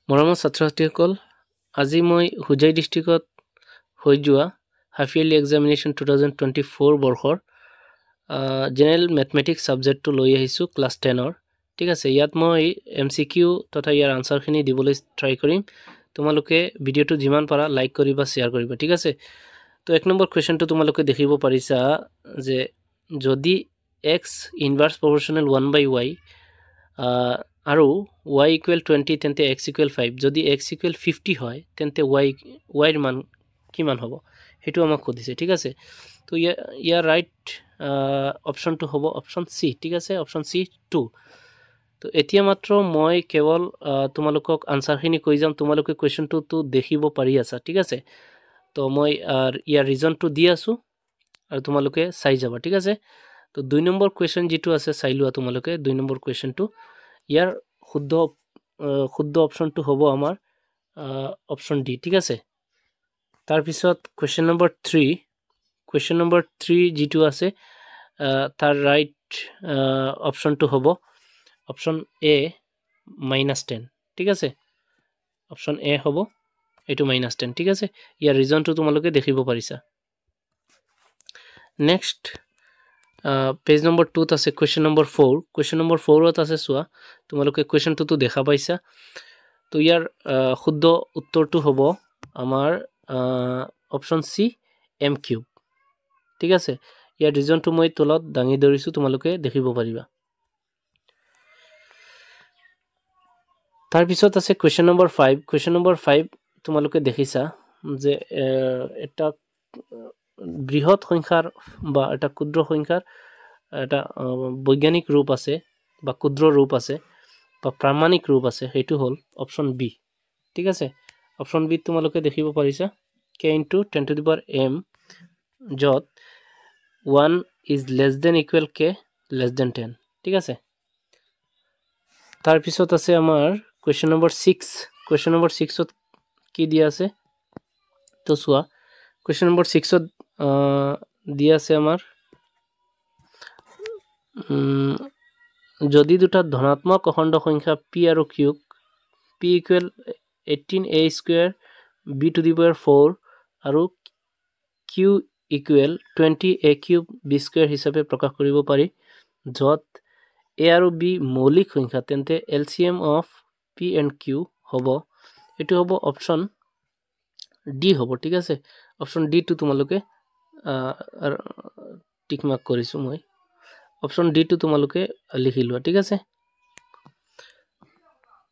মৰমৰ ছাত্ৰ-ছাত্ৰীসকল, আজি মই হুজাই ডিষ্ট্ৰিক্টত হৈ যোৱা হাফ ইয়াৰলি এক্সামিনেশ্যন 2024 বৰ্ষৰ জেনেৰেল মেথমেটিক্স ছাবজেক্টটো লৈ আহিছোঁ ক্লাছ 10-ৰ। ঠিক আছে, ইয়াত মই MCQ তথা ইয়াৰ আনচাৰখিনি দিবলৈ ট্ৰাই কৰিম। তোমালোকে ভিডিঅ'টো যিমান পাৰা লাইক কৰিবা, শ্বেয়াৰ কৰিবা। ঠিক আছে, তো 1 নম্বৰ কুৱেশ্যনটো তোমালোকে দেখিব পাৰিছা যে যদি x ইনভাৰ্স প্ৰপৰ্চনেল 1/y আৰু y = 20 তেন্তে x = 5, যদি x = 50 হয় তেন্তে y ৰ মান কিমান হ'ব সেইটো আমাক সুধিছে। ঠিক আছে, তো ইয়াৰ ৰাইট অপশ্যনটো হ'ব অপশ্যন চি। ঠিক আছে, অপশ্যন চি 2। তো এতিয়া মাত্ৰ মই কেৱল তোমালোকক আনচাৰখিনি কৈ যাম, তোমালোকে কুৱেশ্যনটো দেখিব পাৰি আছা। ঠিক আছে, তো মই ইয়াৰ ৰিজনটো দি আছোঁ আৰু তোমালোকে চাই যাবা। ঠিক আছে, তো 2 নম্বৰ কুৱেশ্যন যিটো আছে চাই লোৱা তোমালোকে। 2 নম্বৰ কুৱেশ্যনটো, ইয়াৰ শুদ্ধ অপশ্যনটো হ'ব আমাৰ অপশ্যন ডি। ঠিক আছে, তাৰপিছত কুৱেশ্যন নম্বৰ 3, কুৱেশ্যন নম্বৰ 3 যিটো আছে তাৰ ৰাইট অপশ্যনটো হ'ব অপশ্যন এ -10। ঠিক আছে, অপশ্যন এ হ'ব এইটো -10। ঠিক আছে, ইয়াৰ ৰিজনটো তোমালোকে দেখিব পাৰিছা। নেক্সট পেজ নম্বৰ 2ত আছে কুৱেশ্যন নম্বৰ 4। কুৱেশ্যন নম্বৰ 4ত আছে, চোৱা তোমালোকে কুৱেশ্যনটো দেখা পাইছা। তো ইয়াৰ শুদ্ধ উত্তৰটো হ'ব আমাৰ অপশ্যন চি m³। ঠিক আছে, ইয়াৰ ৰিজনটো মই তলত দাঙি ধৰিছোঁ, তোমালোকে দেখিব পাৰিবা। তাৰপিছত আছে কুৱেশ্যন নম্বৰ 5। কুৱেশ্যন নম্বৰ 5 তোমালোকে দেখিছা যে এটা বৃহৎ সংখ্যাৰ বা এটা ক্ষুদ্ৰ সংখ্যাৰ এটা বৈজ্ঞানিক ৰূপ আছে বা ক্ষুদ্ৰ ৰূপ আছে বা প্ৰামাণিক ৰূপ আছে, সেইটো হ'ল অপশ্যন বি। ঠিক আছে, অপশ্যন বি তোমালোকে দেখিব পাৰিছা k × 10⁻m, য'ত 1 ≤ k <10। ঠিক আছে, তাৰপিছত আছে আমাৰ কুৱেশ্যন নম্বৰ 6। কুৱেশ্যন নম্বৰ 6ত কি দিয়া আছে তো চোৱা, কুৱেশ্যন নম্বৰ 6ত দিয়া আছে আমাৰ যদি দুটা ধনাত্মক অখণ্ড সংখ্যা p আৰু q p = 18a² b⁴ আৰু q = 20a³ b² হিচাপে প্ৰকাশ কৰিব পাৰি, য'ত a আৰু b মৌলিক সংখ্যা, তেন্তে LCM of p and q হ'ব, এইটো হ'ব অপশ্যন ডি হ'ব। ঠিক আছে, অপশ্যন ডিটো তোমালোকে টিক মাৰ্ক কৰিছোঁ মই, অপশ্যন ডিটো তোমালোকে লিখি লোৱা। ঠিক আছে,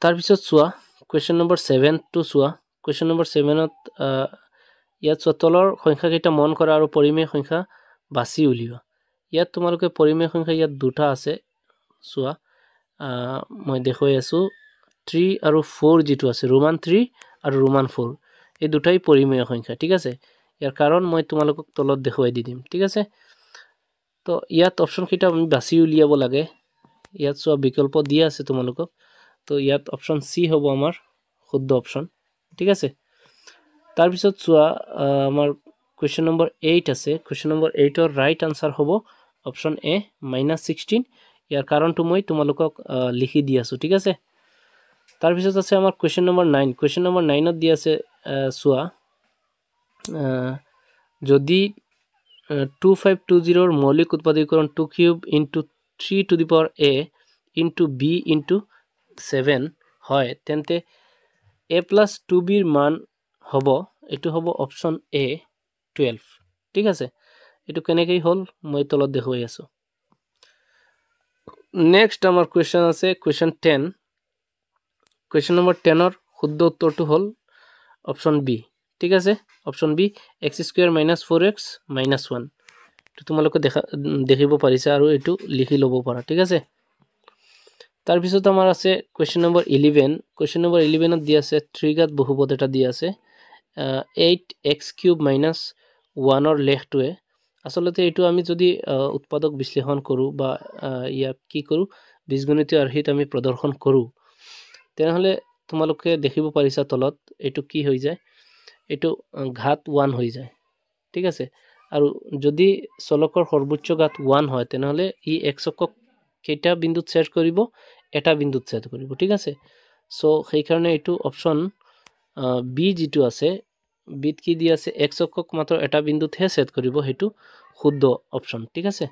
তাৰপিছত চোৱা কুৱেশ্যন নম্বৰ 7টো চোৱা। কুৱেশ্যন নম্বৰ 7ত ইয়াত চোৱা, তলৰ সংখ্যাকেইটা মন কৰা আৰু পৰিমেয় সংখ্যা বাছি উলিওৱা। ইয়াত তোমালোকে পৰিমেয় সংখ্যা ইয়াত দুটা আছে, চোৱা মই দেখুৱাই আছোঁ। 3 আৰু 4 যিটো আছে, ৰোমান 3 আৰু ৰোমান 4, এই দুটাই পৰিমেয় সংখ্যা। ঠিক আছে, ইয়াৰ কাৰণ মই তোমালোকক তলত দেখুৱাই দি দিম। ঠিক আছে, তো ইয়াত অপশ্যনকেইটা আমি বাছি উলিয়াব লাগে। ইয়াত চোৱা বিকল্প দিয়া আছে তোমালোকক, তো ইয়াত অপশ্যন চি হ'ব আমাৰ শুদ্ধ অপশ্যন। ঠিক আছে, তাৰপিছত চোৱা আমাৰ কুৱেশ্যন নম্বৰ 8 আছে। কুৱেশ্যন নম্বৰ 8ৰ ৰাইট আনচাৰ হ'ব অপশ্যন এ -16। ইয়াৰ কাৰণটো মই তোমালোকক লিখি দি আছোঁ। ঠিক আছে, তাৰপিছত আছে আমাৰ কুৱেশ্যন নম্বৰ 9। কুৱেশ্যন নম্বৰ 9ত দিয়া আছে, চোৱা যদি 2520ৰ মৌলিক উৎপাদকীকৰণ 2³ × 3⁴ × b × 7 হয়, তেন্তে a + 2b ৰ মান হ'ব, এইটো হ'ব অপশ্যন এ 12। ঠিক আছে, এইটো কেনেকৈ হ'ল মই তলত দেখুৱাই আছোঁ। নেক্সট আমাৰ কুৱেশ্যন আছে কুৱেশ্যন 10। কুৱেশ্যন নম্বৰ 10ৰ শুদ্ধ উত্তৰটো হ'ল অপশ্যন বি। ঠিক আছে, অপশ্যন বি x² - 4x - 1, এইটো তোমালোকে দেখিব পাৰিছা আৰু এইটো লিখি ল'ব পাৰা। ঠিক আছে, তাৰপিছত আমাৰ আছে কুৱেশ্যন নম্বৰ 11। কুৱেশ্যন নম্বৰ 11ত দিয়া আছে 3 ঘাত বহুপদ এটা দিয়া আছে, 8x³ - 1ৰ লেখটোৱে। আচলতে এইটো আমি যদি উৎপাদক বিশ্লেষণ কৰোঁ বা ইয়াক কি কৰোঁ, বীজগণিতীয় আৰ্হিত আমি প্ৰদৰ্শন কৰোঁ, তেনেহ'লে তোমালোকে দেখিব পাৰিছা তলত এইটো কি হৈ যায়, এইটো ঘাত 1 হৈ যায়। ঠিক আছে, আৰু যদি চলকৰ সৰ্বোচ্চ ঘাত 1 হয়, তেনেহ'লে ই x অক্ষক কেইটা বিন্দুত ছেদ কৰিব, এটা বিন্দুত ছেদ কৰিব। ঠিক আছে, সো সেইকাৰণে এইটো অপশন বি যেটো আছে বিত কি দি আছে x অক্ষক মাত্ৰ এটা বিন্দুতহে সেট কৰিব হেতু শুদ্ধ অপশন ঠিক আছে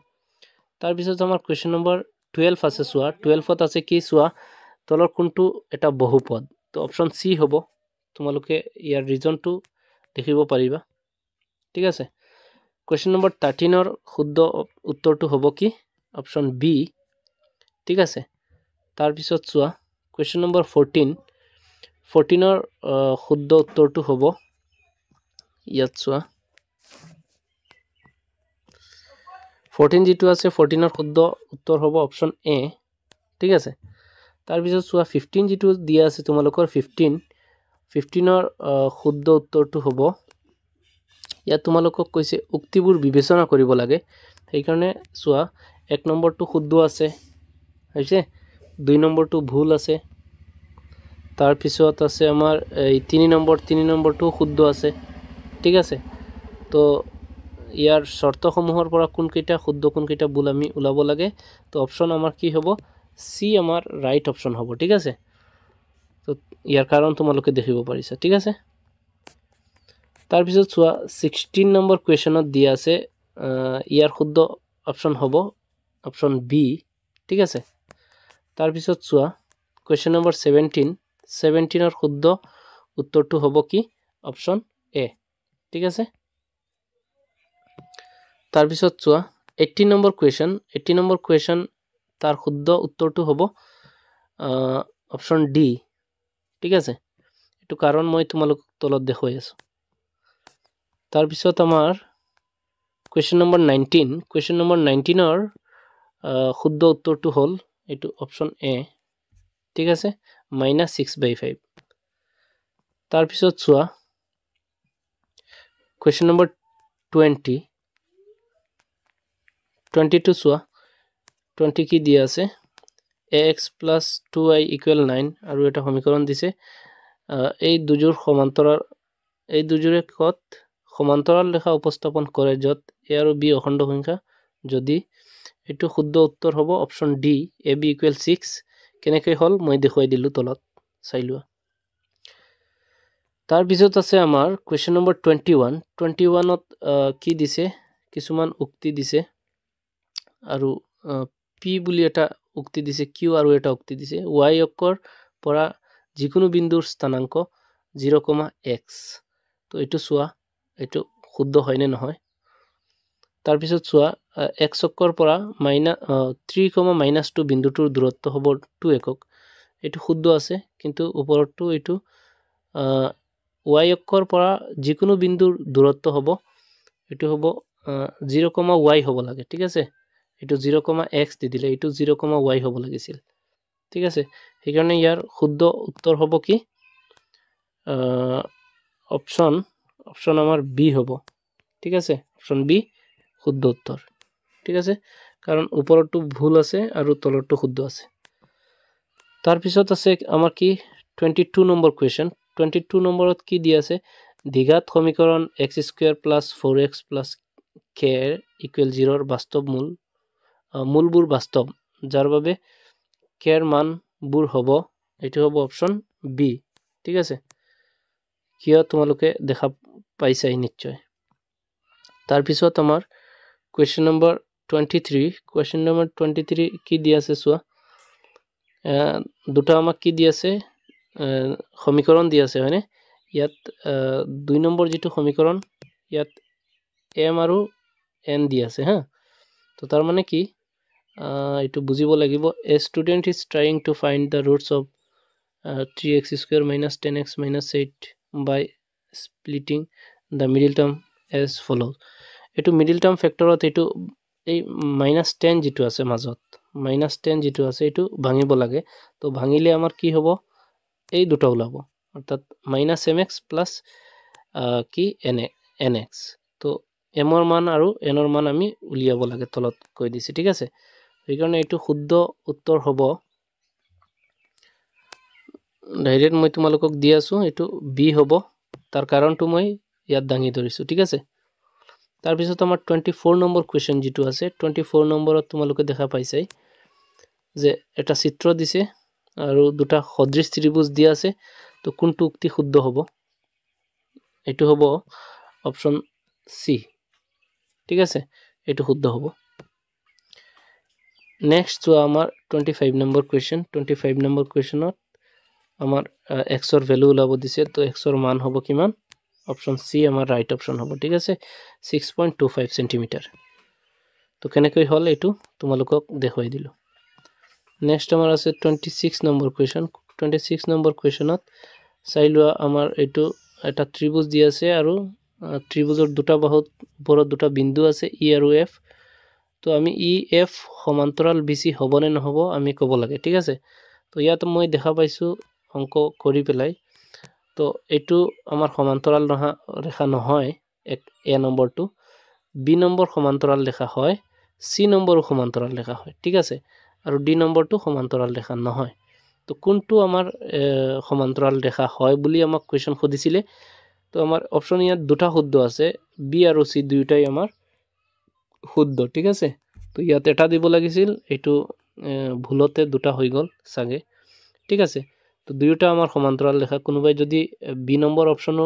তাৰ পিছত আমাৰ কোৱেশ্চন নম্বৰ 12 আছে সোৱা 12ত আছে কি সোৱা তলৰ কোনটো এটা বহুপদ তো অপশন সি হ'ব তোমালোকে ইয়াৰ ৰিজনটো দেখিব পাৰিবা ঠিক আছে কোৱেশ্চন নম্বৰ 13 ৰ শুদ্ধ উত্তৰটো হ'ব কি অপশন বি ঠিক আছে তাৰ পিছত সোৱা কোৱেশ্চন নম্বৰ 14 ৰ শুদ্ধ উত্তৰটো হ'ব ইয়াত সোৱা 14 যেটো আছে 14 ৰ শুদ্ধ উত্তৰ হ'ব অপশন এ ঠিক আছে তাৰ পিছত সোৱা 15 যেটো দিয়া আছে তোমালোকৰ 15 ৰ শুদ্ধ উত্তৰটো হ'ব ইয়াত তোমালোকক কৈছে উক্তিবোৰ বিবেচনা কৰিব লাগে সেই কাৰণে সোৱা 1 নম্বৰটো শুদ্ধ আছে হৈছে 2 নম্বৰটো ভুল আছে তাৰ পিছত আছে আমাৰ 3 নম্বৰটো শুদ্ধ আছে ঠিক আছে তো ইয়াৰ শৰ্তসমূহৰ পৰা কোন কেইটা শুদ্ধ কোন কেইটা ভুল আমি উলাব লাগে তো অপশন আমাৰ কি হ'ব সি আমাৰ ৰাইট অপশন হ'ব ঠিক আছে তো ইয়াৰ কাৰণ তোমালোকে দেখিব পাৰিছা ঠিক আছে তাৰ পিছত সোৱা 16 নম্বৰ কোৱেশ্চনত দিয়া আছে ইয়াৰ শুদ্ধ অপশন হ'ব অপশন বি ঠিক আছে তাৰ পিছত সোৱা কোৱেশ্চন নম্বৰ 17 ৰ শুদ্ধ উত্তৰটো হ'ব কি অপশন এ ঠিক আছে তাৰ পিছত সোৱা 18 নম্বৰ কুৱেশ্চন তাৰ শুদ্ধ উত্তৰটো হ'ব অপশন ডি ঠিক আছে এটো কাৰণ মই তোমালোক তলত দেখুৱাই আছো তাৰ পিছত আমাৰ কুৱেশ্চন নম্বৰ 19 ৰ শুদ্ধ উত্তৰটো হ'ল এটো অপশন এ ঠিক আছে -6/5 তাৰ পিছত সোৱা কুৱেশ্চন নম্বৰ 22 সোৱা 20 কি দিয়া আছে ax + 2y = 9 আৰু এটা সমীকৰণ দিছে এই দুজোৰ সমান্তৰাল এই দুজোৰে কত সমান্তৰাল ৰেখা উপস্থাপন কৰে যত a আৰু b অখণ্ড সংখ্যা যদি এটো শুদ্ধ উত্তৰ হ'ব অপশন ডি ab = 6 কেনেকৈ হল মই দেখুৱাই দিলো তলত চাই লোৱা তাৰ পিছত আছে আমাৰ কোৱেশ্চন নম্বৰ 21ত কি দিছে কিছুমান উক্তি দিছে আৰু p বুলি এটা উক্তি দিছে q আৰু এটা উক্তি দিছে y অক্ষৰ পৰা যিকোনো বিন্দুৰ স্থানাঙ্ক 0,x তো এটো সোৱা এটো শুদ্ধ হয় নে নহয় তাৰ পিছত সোৱা x অক্ষৰ পৰা 3,-2 বিন্দুটোৰ দূৰত্ব হ'ব 2 একক এটো শুদ্ধ আছে কিন্তু ওপৰটো এটো y অক্ষৰ পৰা যিকোনো বিন্দুৰ দূৰত্ব হ'ব এটো হ'ব 0,y হ'ব লাগে ঠিক আছে এটো 0,x দি দিলে এটো 0,y হ'ব লাগিছিল ঠিক আছে সেইকাৰণে ইয়াৰ শুদ্ধ উত্তৰ হ'ব কি অপশন আমাৰ বি হ'ব ঠিক আছে অপশন বি শুদ্ধ উত্তৰ ঠিক আছে কাৰণ ওপৰটো ভুল আছে আৰু তলৰটো শুদ্ধ আছে তাৰ পিছত আছে আমাৰ কি 22 নম্বৰ কোৱেশ্চন 22 নম্বৰত কি দিয়া আছে দ্বিঘাত সমীকৰণ x² + 4x + k = 0 ৰ বাস্তৱ মূলবোৰ বাস্তৱ যাৰ বাবে k ৰ মানবোৰ হ'ব এটো হ'ব অপশন বি ঠিক আছে কিয় তোমালোকে দেখা পাইছাই নিশ্চয় তাৰ পিছত আমাৰ কোৱেশ্চন নম্বৰ 23 কি দিয়া আছে সোৱা দুটা আমাক কি দিয়া আছে সমীকৰণ দিয়া আছে হয়নে ইয়াত 2 নম্বৰ যেটো সমীকৰণ ইয়াত m আৰু n দিয়া আছে হা তো তাৰ মানে কি এটো বুজিব লাগিব a student is trying to find the roots of 3x² - 10x - 8 by splitting the middle term as follows এটো মিডল টার্ম ফ্যাক্টৰত এটো এই -10 যেটো আছে মাজত -10 যেটো আছে এটো ভাঙিব লাগে তো ভাঙিলে আমাৰ কি হ'ব এই দুটা ওলাব অৰ্থাৎ -mx প্লাস কি nx তো m ৰ মান আৰু n ৰ মান আমি উলিয়াব লাগে তলত কৈ দিছে ঠিক আছে সেইকাৰণে এটো শুদ্ধ উত্তৰ হ'ব ডাইৰেক্ট মই তোমালোকক দি আছো এটো বি হ'ব তাৰ কাৰণটো মই ইয়াত দাঙি ধৰিছো ঠিক আছে তাৰ পিছত আমাৰ 24 নম্বৰ কোৱেশ্চন যেটো আছে 24 নম্বৰত তোমালোকে দেখা পাইছাই যে এটা চিত্ৰ দিছে আৰু দুটা সদৃশ ত্ৰিভুজ দিয়া আছে তো কোনটো উক্তি শুদ্ধ হ'ব এটো হ'ব অপচন সি ঠিক আছে এটো শুদ্ধ হ'ব নেক্সট তো আমাৰ 25 নম্বৰ কোৱেশ্চন 25 নম্বৰ কোৱেশ্চনত আমাৰ x ৰ ভ্যালু ওলাব দিছে তো x ৰ মান হ'ব কিমান অপচন সি আমাৰ ৰাইট অপচন হ'ব ঠিক আছে 6.25 সেন্টিমিটাৰ তো কেনেকৈ হল এটো তোমালোকক দেখুৱাই দিলো নেক্সট আমাৰ আছে 26 নম্বৰ কোৱেশ্চন 26 নম্বৰ কোৱেশ্চনত চাই লোৱা আমাৰ এটো এটা ত্ৰিভুজ দি আছে আৰু ত্ৰিভুজৰ দুটা বাহুত ওপৰত দুটা বিন্দু আছে ই আৰু এফ তো আমি ই এফ সমান্তৰাল বিসি হ'বনে নহব আমি ক'ব লাগে ঠিক আছে তো ইয়াত মই দেখা পাইছো অংক কৰি পেলাই তো এটো আমাৰ সমান্তৰাল ৰেখা নহয় এ নম্বৰটো বি নম্বৰ সমান্তৰাল ৰেখা হয় সি নম্বৰো সমান্তৰাল ৰেখা হয় ঠিক আছে আৰু ডি নম্বৰটো সমান্তৰাল ৰেখা নহয় তো কোনটো আমাৰ সমান্তৰাল ৰেখা হয় বুলি আমাক কোৱেশ্চন খুদিছিলে তো আমাৰ অপচন ইয়াত দুটা শুদ্ধ আছে বি আৰু সি দুইটাই আমাৰ শুদ্ধ ঠিক আছে তো ইয়াত এটা দিব লাগিছিল এটো ভুলতে দুটা হৈ গল সাগে ঠিক আছে তো দুইটা আমাৰ সমান্তৰাল ৰেখা কোনোবাই যদি বি নম্বৰ অপচনো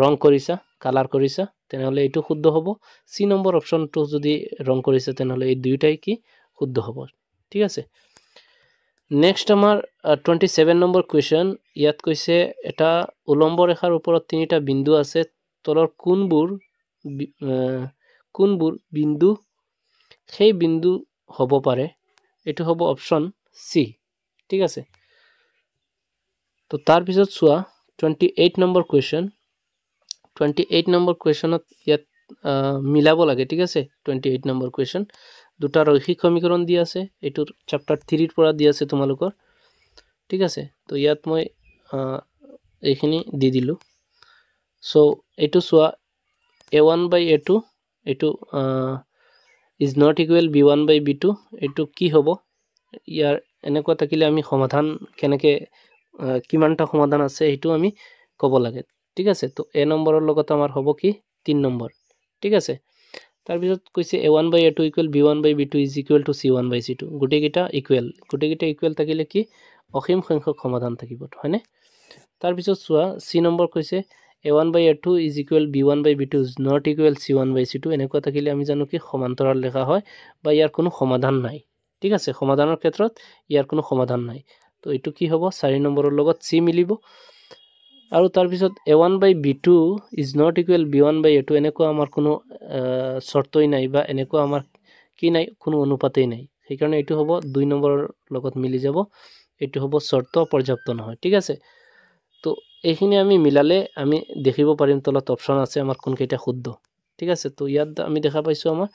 ৰং কৰিছা কালাৰ কৰিছা তেনেহলে এটো শুদ্ধ হ'ব সি নম্বৰ অপচনটো যদি ৰং কৰিছা তেনেহলে এই দুইটাই কি শুদ্ধ হ'ব ঠিক আছে নেক্সট আমাৰ 27 নম্বৰ কোৱেশ্চন ইয়াত কৈছে এটা উলম্ব ৰেখাৰ ওপৰত তিনিটা বিন্দু আছে তলৰ কোনবোৰ বিন্দু সেই বিন্দু হ'ব পাৰে এটো হ'ব অপচন সি ঠিক আছে তো তাৰ পিছত চোৱা 28 নম্বৰ কোৱেশ্চন 28 নম্বৰ কোৱেশ্চনত ইয়াত মিলাব লাগে ঠিক আছে 28 নম্বৰ কোৱেশ্চন দুটা ৰৈখিক সমীকৰণ দি আছে এটো চ্যাপ্টাৰ 3 ৰ পৰা দি আছে তোমালোকৰ ঠিক আছে তো ইয়াত মই এইখিনি দি দিলো সো এটো চোৱা a1/a2 এটো is not equal b1/b2 এটো কি হ'ব ইয়াৰ এনেকুৱা থাকিলে আমি সমাধান কেনেকে কিমানটা সমাধান আছে এটো আমি ক'ব লাগে ঠিক আছে তো a নম্বৰৰ লগত আমাৰ হ'ব কি 3 নম্বৰ ঠিক আছে তাৰ পিছত কৈছে a1/a2 equal b1/b2 is equal to c1/c2 গুটেকিটা ইকুৱেল থাকিলে কি অসীম সংখ্যক সমাধান থাকিব হয়নে তাৰ পিছত চোৱা c নম্বৰ কৈছে a1/a2 is equal b1/b2 is not equal c1/c2 এনেকুৱা থাকিলে আমি জানো কি সমান্তৰাল ৰেখা হয় বা ইয়াৰ কোনো সমাধান নাই ঠিক আছে সমাধানৰ ক্ষেত্ৰত ইয়াৰ কোনো সমাধান নাই তো এটো কি হ'ব 4 নম্বৰৰ লগত c মিলিব আৰু তাৰ পিছত a1/b2 is not equal b1/a2 এনেকুৱা আমাৰ কোনো শৰ্তই নাই বা এনেকুৱা আমাৰ কি নাই কোনো অনুপাতেই নাই সেই কাৰণে এটো হ'ব 2 নম্বৰৰ লগত মিলি যাব এটো হ'ব শৰ্ত পৰ্যাপ্ত নহয় ঠিক আছে তো এইখিনি আমি মিলালে আমি দেখিব পাৰিম তলত অপচন আছে আমাৰ কোন কেইটা শুদ্ধ ঠিক আছে তো ইয়াত আমি দেখা পাইছো আমাৰ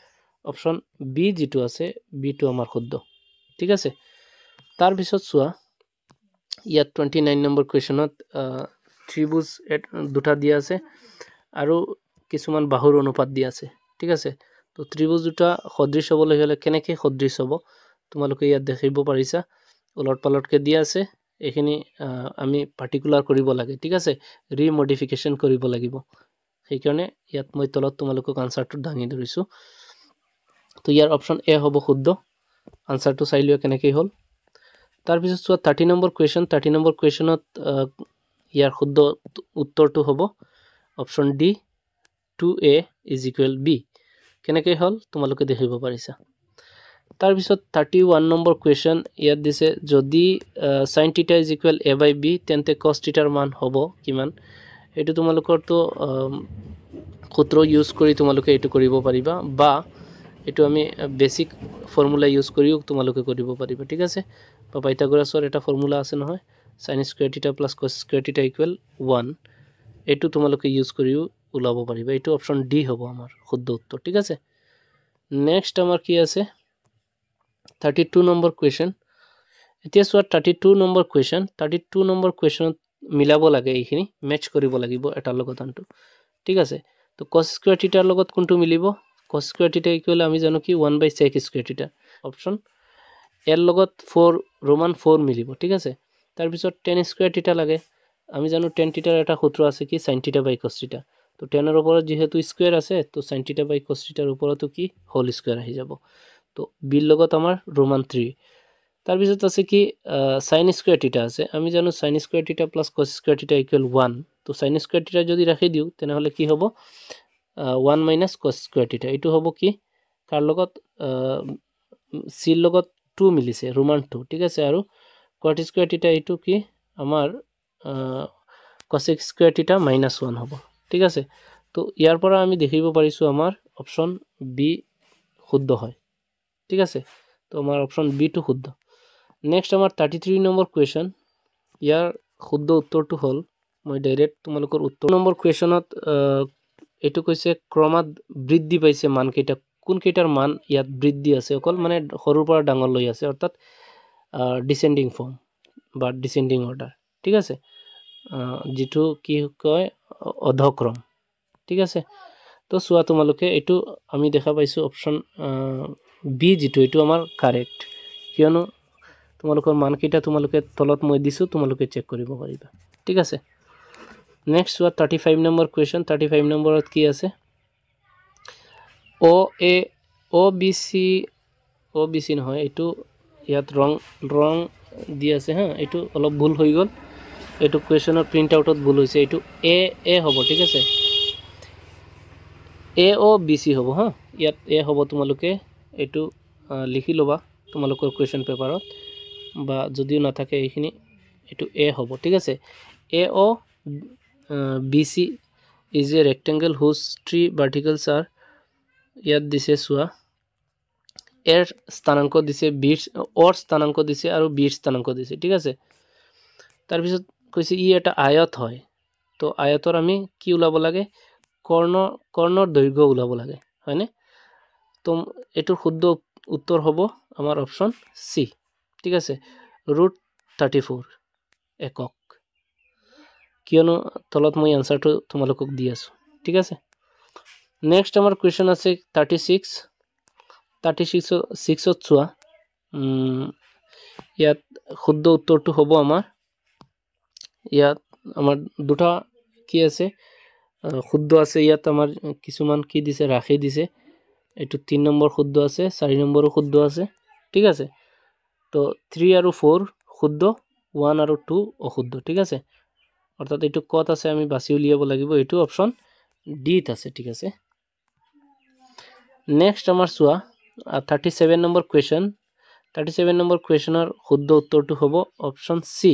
অপচন বি যেটো আছে বি টো আমাৰ শুদ্ধ ঠিক আছে তাৰ পিছত চোৱা ইয়াত 29 নম্বৰ কোৱেশ্চনত ত্ৰিভুজ দুটা দিয়া আছে আৰু কিছুমান বাহুৰ অনুপাত দিয়া আছে ঠিক আছে তো ত্ৰিভুজ দুটা সদৃশ হ'বলৈ হলে কেনেকৈ সদৃশ হ'ব তোমালোকে ইয়াত দেখিব পাৰিছা উলট পালটকে দিয়া আছে এইখিনি আমি পাৰ্টিকুলাৰ কৰিব লাগে ঠিক আছে ৰিমডিফিকেশন কৰিব লাগিব সেই কাৰণে ইয়াত মই তলত তোমালোকক আনসাৰটো দাঙি ধৰিছো তো ইয়াৰ অপচন এ হ'ব শুদ্ধ আনসাৰটো চাই লিয়া কেনেকৈ হ'ল তাৰ পিছত চোৱা 30 নম্বৰ কোৱেশ্চন 30 নম্বৰ কোৱেশ্চনত ইয়াৰ শুদ্ধ উত্তৰটো হ'ব option D 2a is equal b কেনেকৈ হ'ল তোমালোকে দেখিব পাৰিছা তাৰ পিছত 31 নম্বৰ কোৱেশ্চন ইয়াত দিছে যদি sin θ is equal a/b তেন্তে cos θ ৰ মান হ'ব কিমান এটো তোমালোকৰ তো সূত্ৰ ইউজ কৰি তোমালোকে এটো কৰিব পাৰিবা বা এটো আমি বেসিক ফৰ্মুলা ইউজ কৰিও তোমালোকে কৰিব পাৰিবা ঠিক আছে বা পাইথাগোৰাছৰ এটা ফৰ্মুলা আছে নহয় sin square θ plus cos square θ equal 1 এটো তোমালোকে ইউজ কৰিও ওলাব পাৰিবা এটো অপচন ডি হ'ব আমাৰ শুদ্ধ উত্তৰ ঠিক আছে নেক্সট আমাৰ কি আছে 32 নম্বৰ কোৱেশ্চন এতিয়া চোৱা 32 নম্বৰ কোৱেশ্চন 32 নম্বৰ কোৱেশ্চনত মিলাব লাগে এইখিনি মেচ কৰিব লাগিব এটা লগত আনটো ঠিক আছে তো cos square θ ৰ লগত কোনটো মিলিব cos square θ equal আমি জানো কি 1/sec square θ অপচন এৰ লগত 4 ৰোমান 4 মিলিব ঠিক আছে তাৰ পিছত tan square θ লাগে আমি জানো tan θ ৰ এটা সূত্ৰ আছে কি sin θ / cos θ তো tan ৰ ওপৰত যেহেতু স্কয়াৰ আছে তো sin θ / cos θ ৰ ওপৰতো কি হোল স্কয়াৰ আহি যাব তো b লগত আমাৰ ৰোমান 3 তাৰপিছত আছে কি sin স্কয়ার থিটা আছে আমি জানো sin স্কয়ার থিটা প্লাস cos স্কয়ার থিটা ইকুয়াল 1 তো sin স্কয়ার থিটা যদি ৰাখি দিও তেনেহলে কি হ'ব 1 minus cos স্কয়াৰ থিটা এটো হ'ব কি কাৰ লগত c লগত 2 মিলিছে ৰোমান 2 ঠিক আছে আৰু cot স্কয়াৰ থিটা এটো কি আমাৰ cos স্কয়াৰ থিটা -1 হ'ব ঠিক আছে তো ইয়াৰ পৰা আমি দেখিব পাৰিছো আমাৰ অপচন বি শুদ্ধ হয় ঠিক আছে তো আমাৰ অপচন বি টো শুদ্ধ নেক্সট আমাৰ 33 নম্বৰ কোৱেশ্চন ইয়াৰ শুদ্ধ উত্তৰটো হ'ল মই ডাইৰেক্ট তোমালোকৰ উত্তৰ নম্বৰ কোৱেশ্চনত এটো কৈছে ক্ৰমাত বৃদ্ধি পাইছে মান কেইটা কোন কেইটাৰ মান ইয়াত বৃদ্ধি আছে অকল মানে সৰুৰ পৰা ডাঙৰ লৈ আছে অৰ্থাৎ ডিসেন্ডিং ফৰ্ম বা ডিসেন্ডিং অৰ্ডাৰ ঠিক আছে যেটো কি কয় অধক্ৰম ঠিক আছে তো সোয়া তোমালোকে এটো আমি দেখা পাইছো অপচন বি যেটো এটো আমাৰ কাৰেক্ট কিয়নো তোমালোকৰ মান কেইটা তোমালোকে তলত মই দিছো তোমালোকে চেক কৰিব পাৰিবা ঠিক আছে নেক্সট সোয়া 35 নম্বৰ কোৱেশ্চন 35 নম্বৰত কি আছে ও বি সি নহয় এটো ইয়াত ৰং দি আছে হা এটো অলপ ভুল হৈ গল এটো কোৱেশ্চনৰ প্ৰিন্ট আউটত ভুল হৈছে এটো এ হ'ব ঠিক আছে এ ও বি সি হ'ব হা ইয়াত এ হ'ব তোমালোকে এটো লিখি লবা তোমালোকৰ কোৱেশ্চন পেপাৰত বা যদিও নাথাকে এইখিনি এটো এ হ'ব ঠিক আছে A O B C is a rectangle whose three verticals are ইয়াত দিছে সোয়া এর স্থানাঙ্ক দিছে বিৰ অৰ স্থানাঙ্ক দিছে আৰু বিৰ স্থানাঙ্ক দিছে ঠিক আছে তাৰ পিছত কৈছে ই এটা আয়ত হয় তো আয়তৰ আমি কি উলাব লাগে কৰ্ণৰ দৈৰ্ঘ্য উলাব লাগে হয়নে তো এটোৰ শুদ্ধ উত্তৰ হ'ব আমাৰ অপচন সি ঠিক আছে √34 একক কিয়নো তলত মই আনসাৰটো তোমালোকক দি আছো ঠিক আছে নেক্সট আমাৰ কোৱেশ্চন আছে 36ত চোৱা ইয়াত শুদ্ধ উত্তৰটো হ'ব আমাৰ ইয়াত আমাৰ দুটা কি আছে শুদ্ধ আছে ইয়াত আমাৰ কিছুমান কি দিছে ৰাখি দিছে এটো 3 নম্বৰ শুদ্ধ আছে 4 নম্বৰো শুদ্ধ আছে ঠিক আছে তো 3 আৰু 4 শুদ্ধ 1 আৰু 2 অশুদ্ধ ঠিক আছে অর্থাৎ এটো কত আছে আমি বাছি উলিয়াব লাগিব এটো অপচন ডি ত আছে ঠিক আছে নেক্সট আমাৰ সোয়া 37 নম্বৰ কোৱেশ্চন 37 নম্বৰ কোৱেশ্চনৰ শুদ্ধ উত্তৰটো হ'ব অপচন সি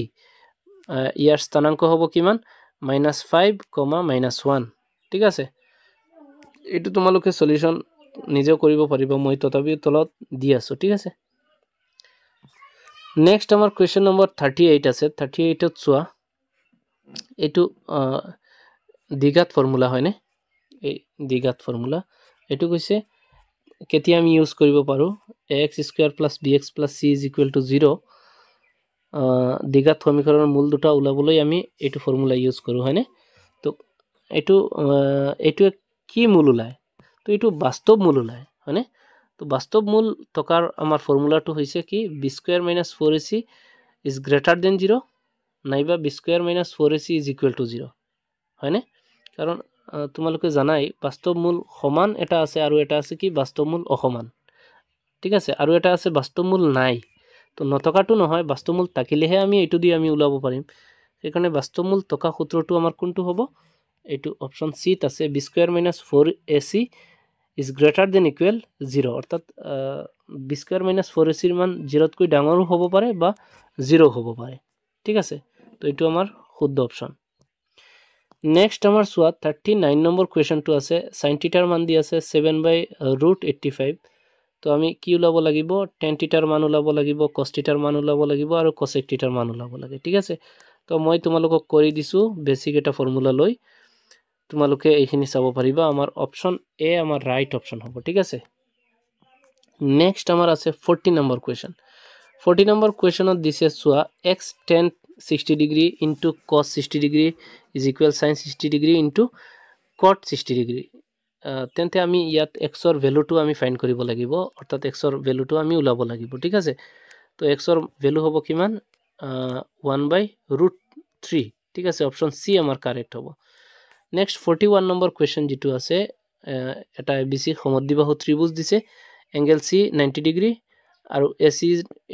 ইয়াৰ স্থানাঙ্ক হ'ব কিমান -5, -1 ঠিক আছে এটো তোমালোকে সলিউশন নিজে কৰিব পাৰিবা মই তথাপি তলত দি আছো ঠিক আছে নেক্সট আমাৰ কোৱেশ্চন নম্বৰ 38 আছে 38ত চোৱা এটো দ্বিঘাত ফৰ্মুলা হয়নে এই দ্বিঘাত ফৰ্মুলা এটো কৈছে কেতিয়া আমি ইউজ কৰিব পাৰো ax² + bx + c = 0 দ্বিঘাত সমীকৰণৰ মূল দুটা উলাবলৈ আমি এটো ফৰ্মুলা ইউজ কৰো হয়নে তো এটো কি মূল উলায় তো এটো বাস্তৱ মূল উলায় হয়নে তো বাস্তৱ মূল টকাৰ আমাৰ ফৰ্মুলাটো হৈছে কি b² - 4ac is greater than 0 নাইবা b² - 4ac = 0 হয়নে কাৰণ তোমালোকে জানাই বাস্তৱ মূল সমান এটা আছে আৰু এটা আছে কি বাস্তৱ মূল অসমান ঠিক আছে আৰু এটা আছে বাস্তৱ মূল নাই তো নতকাটো নহয় বাস্তৱ মূল থাকিলেহে আমি এটো দি আমি উলাব পাৰিম সেইকাৰণে বাস্তৱ মূল টকা সূত্ৰটো আমাৰ কোনটো হ'ব এটো অপচন সি ত আছে b² - 4ac is greater than equal 0 অৰ্থাৎ b² - 4ac ৰ মান 0 তকৈ ডাঙৰো হ'ব পাৰে বা 0 হ'ব পাৰে ঠিক আছে তো এটো আমাৰ শুদ্ধ অপচন নেক্সট আমাৰ সোয়া 39 নম্বৰ কোৱেশ্চনটো আছে sin θ ৰ মান দি আছে 7/√85 তো আমি কি উলাব লাগিব tan θ ৰ মান উলাব লাগিব cos θ ৰ মান উলাব লাগিব আৰু cosec θ ৰ মান উলাব লাগে ঠিক আছে তো মই তোমালোকক কৰি দিছো বেসিক এটা ফৰ্মুলা লৈ তোমালোকে এইখিনি চাব পাৰিবা আমাৰ অপচন এ আমাৰ ৰাইট অপচন হ'ব ঠিক আছে নেক্সট আমাৰ আছে 40 নম্বৰ কোৱেশ্চন 40 নম্বৰ কোৱেশ্চনত দিছে সোয়া x tan 60 degree into cos 60 degree is equal sin 60 degree into cot 60 degree তেন্তে আমি ইয়াত x ৰ ভ্যালুটো আমি ফাইন্ড কৰিব লাগিব অৰ্থাৎ x ৰ ভ্যালুটো আমি উলাব লাগিব ঠিক আছে তো x ৰ ভ্যালু হ'ব কিমান 1/√3 ঠিক আছে অপচন সি আমাৰ কাৰেক্ট হ'ব নেক্সট 41 নম্বৰ কোৱেশ্চন যেটো আছে এটা abc সমদ্বিবাহু ত্ৰিভুজ দিছে এংগেল c 90 ডিগ্ৰী আৰু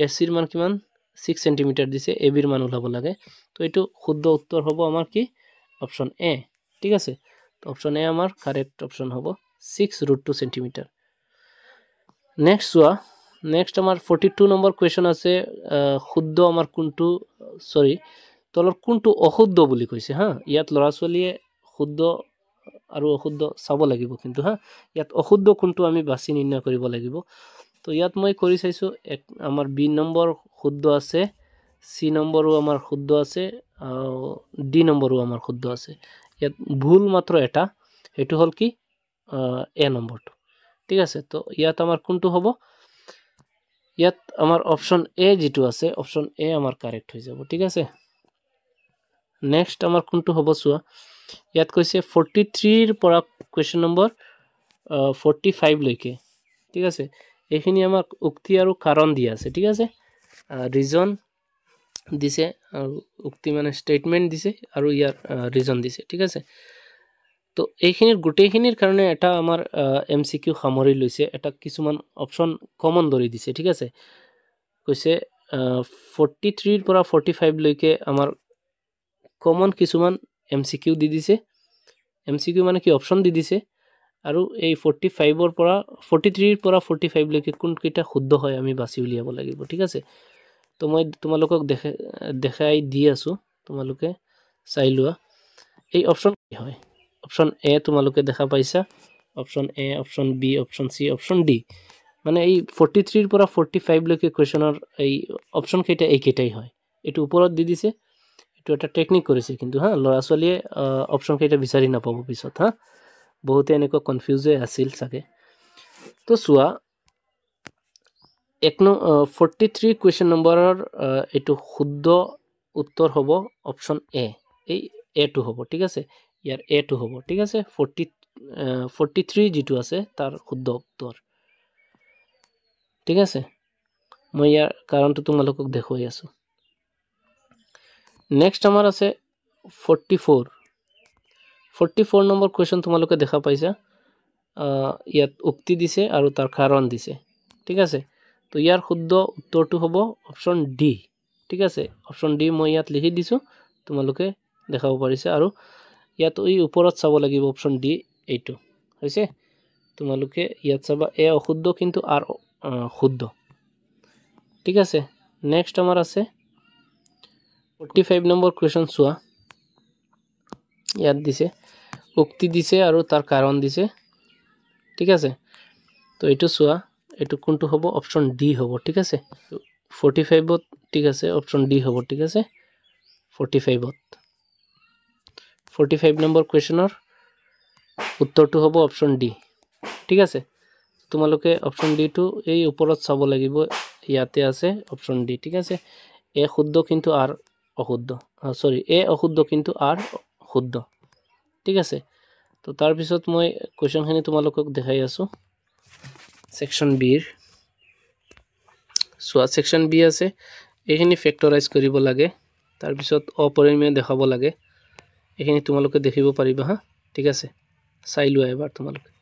এচিৰ মান কিমান 6 সেন্টিমিটাৰ দিছে এবিৰ মান ওলাব লাগে তো এইটো শুদ্ধ উত্তৰ হ'ব আমাৰ কি অপচন এ ঠিক আছে তো অপচন এ আমাৰ কাৰেক্ট অপচন হ'ব 6√2 সেন্টিমিটাৰ নেক্সট চোৱা নেক্সট আমাৰ 42 নম্বৰ কোৱেশ্চন আছে শুদ্ধ আমাৰ কোনটো সৰি তলৰ কোনটো অশুদ্ধ বুলি কৈছে হা ইয়াত লৰা ছোৱালীয়ে শুদ্ধ আৰু অশুদ্ধ চাব লাগিব কিন্তু হা ইয়াত অশুদ্ধ কোনটো আমি বাছি নিৰ্ণয় কৰিব লাগিব তো ইয়াত মই কৰি চাইছো আমাৰ বি নম্বৰ শুদ্ধ আছে সি নম্বৰো আমাৰ শুদ্ধ আছে ডি নম্বৰো আমাৰ শুদ্ধ আছে ইয়াত ভুল মাত্ৰ এটা এটো হল কি এ নম্বৰটো ঠিক আছে তো ইয়াত আমাৰ কোনটো হ'ব ইয়াত আমাৰ অপচন এ যেটো আছে অপচন এ আমাৰ কাৰেক্ট হৈ যাব ঠিক আছে নেক্সট আমাৰ কোনটো হ'ব চোৱা ইয়াত কৈছে 43 ৰ পৰা কোৱেশ্চন নম্বৰ 45 লৈকে ঠিক আছে এইখিনি আমাক উক্তি আৰু কাৰণ দিয়া আছে ঠিক আছে ৰিজন দিছে আৰু উক্তি মানে স্টেটমেন্ট দিছে আৰু ইয়াৰ ৰিজন দিছে ঠিক আছে তো এইখিনিৰ গুটেইখিনিৰ কাৰণে এটা আমাৰ এমসিকিউ সামৰি লৈছে এটা কিছুমান অপচন কমন ধৰি দিছে ঠিক আছে কৈছে 43 ৰ পৰা 45 লৈকে আমাৰ কমন কিছুমান এমসিকিউ দি দিছে এমসিকিউ মানে কি অপচন দি দিছে আৰু এই 45 ৰ পৰা 43 ৰ পৰা 45 লৈকে কোন কিটা শুদ্ধ হয় আমি বাছি উলিয়াব লাগিব ঠিক আছে তো মই তোমালোকক দেখাই দি আছো তোমালোকে চাই লোৱা এই অপচন কি হয় অপচন এ তোমালোকে দেখা পাইছা option A option B option C option D মানে এই 43 ৰ পৰা 45 লৈকে কোৱেশ্চনৰ এই অপচন কেইটা এইকেইটাই হয় এটো ওপৰত দি দিছে এটো এটা টেকনিক কৰিছে কিন্তু হা লৰা ছোৱালীয়ে অপচন কেইটা বিচাৰি নাপাব পিছত হা বহুতে এনেকৈ কনফিউজ আছিল সাকে তো চোৱা 43 কোৱেশ্চন নম্বৰৰ এটো শুদ্ধ উত্তৰ হ'ব অপচন এ এই এ টু হ'ব ঠিক আছে ইয়াৰ এ টু হ'ব ঠিক আছে 43 যেটো আছে তাৰ শুদ্ধ উত্তৰ ঠিক আছে মই ইয়াৰ কাৰণটো তোমালোকক দেখুৱাই আছো নেক্সট আমাৰ আছে 44 নম্বৰ কোৱেশ্চন তোমালোকে দেখা পাইছা ইয়াত উক্তি দিছে আৰু তাৰ কাৰণ দিছে ঠিক আছে তো ইয়াৰ শুদ্ধ উত্তৰটো হ'ব অপচন ডি ঠিক আছে অপচন ডি মই ইয়াত লিখি দিছো তোমালোকে দেখাব পাৰিছে আৰু ইয়াত এই ওপৰত চাব লাগিব অপচন ডি এইটো হৈছে তোমালোকে ইয়াত চাবা এ অশুদ্ধ কিন্তু আর শুদ্ধ ঠিক আছে নেক্সট আমাৰ আছে 45 নম্বৰ কোৱেশ্চন চোৱা ইয়াত দিছে উক্তি দিছে আৰু তাৰ কাৰণ দিছে ঠিক আছে তো এইটো চোৱা এটো কোনটো হ'ব অপচন ডি হ'ব ঠিক আছে 45 ত ঠিক আছে অপচন ডি হ'ব ঠিক আছে 45 নম্বৰ কোৱেশ্চনৰ উত্তৰটো হ'ব অপচন ডি ঠিক আছে তোমালোকে অপচন ডি টো এই ওপৰত চাব লাগিব ইয়াতে আছে অপচন ডি ঠিক আছে এ শুদ্ধ কিন্তু আর অশুদ্ধ সরি এ অশুদ্ধ কিন্তু আর শুদ্ধ ঠিক আছে তো তাৰ পিছত মই কোৱেশ্চনখিনি তোমালোকক দেখাই আছো সেকশন বি ৰ সোয়া সেকশন বি আছে এইখিনি ফেক্টৰাইজ কৰিব লাগে তাৰ পিছত অপৰিমেয় দেখাব লাগে এইখিনি তোমালোকে দেখিব পাৰিবা হা ঠিক আছে চাই লোৱা এবাৰ তোমালোকে